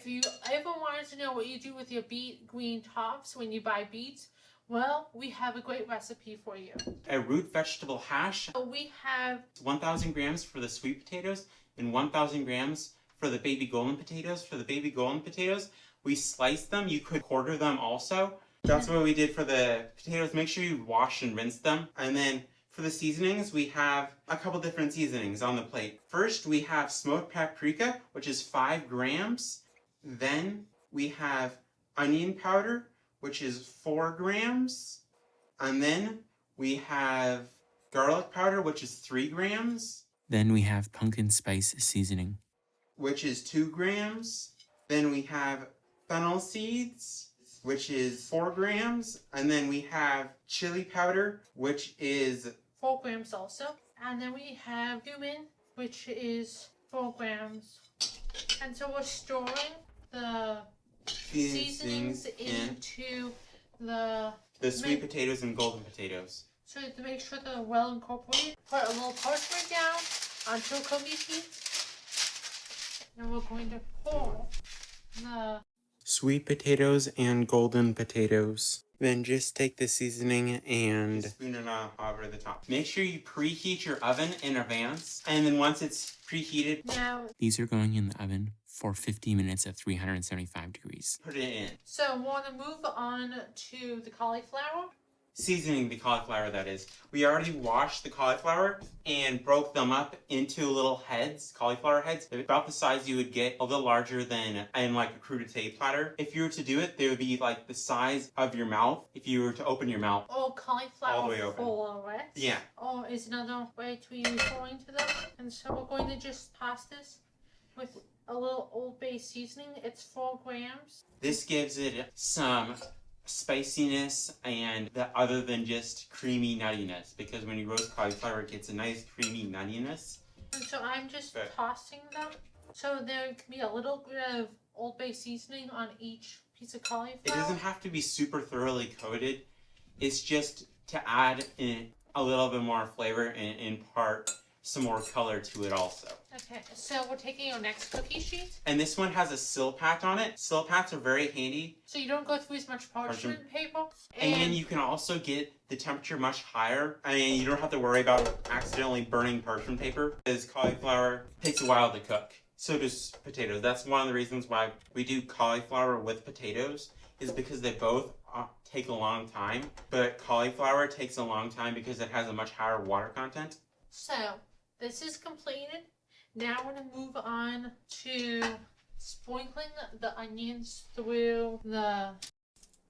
if you ever wanted to know what you do with your beet green tops when you buy beets, well, we have a great recipe for you. A root vegetable hash. We have 1,000 grams for the sweet potatoes and 1,000 grams for the baby golden potatoes. For the baby golden potatoes, we sliced them. You could quarter them also. That's what we did for the potatoes. Make sure you wash and rinse them. And then for the seasonings, we have a couple different seasonings on the plate. First, we have smoked paprika, which is 5 grams. Then we have onion powder, which is 4 grams. And then we have garlic powder, which is 3 grams. Then we have pumpkin spice seasoning, which is 2 grams. Then we have fennel seeds, which is 4 grams. And then we have chili powder, which is 4 grams also. And then we have cumin, which is 4 grams. And so we're storing the seasonings into the sweet potatoes and golden potatoes. So to make sure they're well incorporated, put a little parchment down onto a cookie sheet. And we're going to pour the sweet potatoes and golden potatoes. Then just take the seasoning and spoon it on over the top. Make sure you preheat your oven in advance. And then once it's preheated, now these are going in the oven for 50 minutes at 375 degrees. Put it in. So we want to move on to the cauliflower. Seasoning the cauliflower, that is. We already washed the cauliflower and broke them up into little heads, cauliflower heads. They're about the size you would get, a little larger than in like a crudité platter. If you were to do it, they would be like the size of your mouth if you were to open your mouth. Oh, cauliflower all the way open. Full, right? Yeah. Or is another way to use pouring to them. And so we're going to just toss this with a little Old Bay seasoning. It's 4 grams. This gives it some spiciness and other than just creamy nuttiness, because when you roast cauliflower it gets a nice creamy nuttiness. And so I'm just tossing them so there can be a little bit of Old Bay seasoning on each piece of cauliflower. It doesn't have to be super thoroughly coated. It's just to add in a little bit more flavor and impart some more color to it also. Okay, so we're taking our next cookie sheet. And this one has a Silpat on it. Silpats are very handy. So you don't go through as much parchment paper. And you can also get the temperature much higher. I mean, you don't have to worry about accidentally burning parchment paper, because cauliflower takes a while to cook. So does potatoes. That's one of the reasons why we do cauliflower with potatoes, is because they both take a long time. But cauliflower takes a long time because it has a much higher water content. So this is completed. Now we're going to move on to sprinkling the onions through the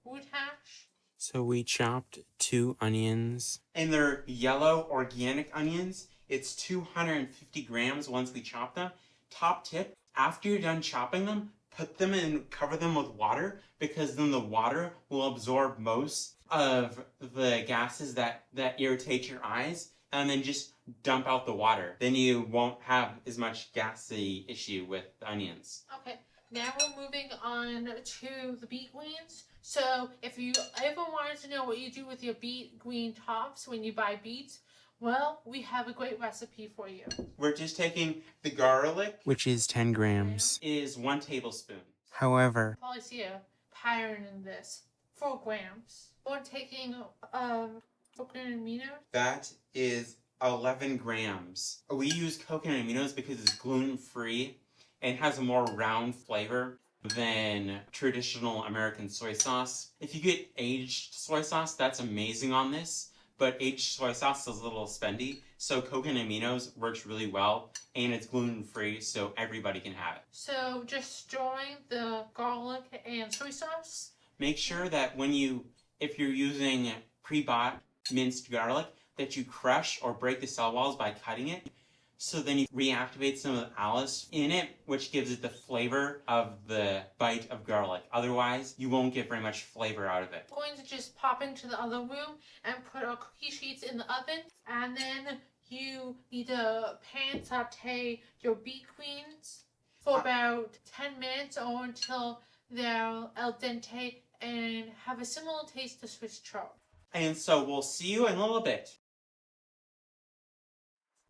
root hash. So we chopped 2 onions. And they're yellow organic onions. It's 250 grams once we chop them. Top tip, after you're done chopping them, put them in, cover them with water, because then the water will absorb most of the gases that irritate your eyes. And then just dump out the water. Then you won't have as much gassy issue with the onions. Okay, now we're moving on to the beet greens. So if you ever wanted to know what you do with your beet green tops when you buy beets, well, we have a great recipe for you. We're just taking the garlic, which is 10 grams, is 1 tablespoon. However, probably see a pattern in this. 4 grams. We're taking coconut aminos. That is 11 grams. We use coconut aminos because it's gluten-free and has a more round flavor than traditional American soy sauce. If you get aged soy sauce, that's amazing on this, but aged soy sauce is a little spendy, so coconut aminos works really well, and it's gluten-free, so everybody can have it. So just storing the garlic and soy sauce. Make sure that if you're using pre-bought minced garlic, that you crush or break the cell walls by cutting it. So then you reactivate some of the alice in it, which gives it the flavor of the bite of garlic. Otherwise, you won't get very much flavor out of it. We're going to just pop into the other room and put our cookie sheets in the oven. And then you need to pan saute your beet greens for about 10 minutes or until they're al dente and have a similar taste to Swiss chard. And so we'll see you in a little bit.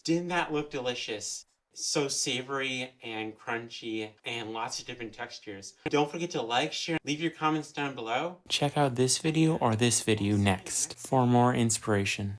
Didn't that look delicious? So savory and crunchy and lots of different textures. Don't forget to like, share, leave your comments down below. Check out this video or this video next for more inspiration.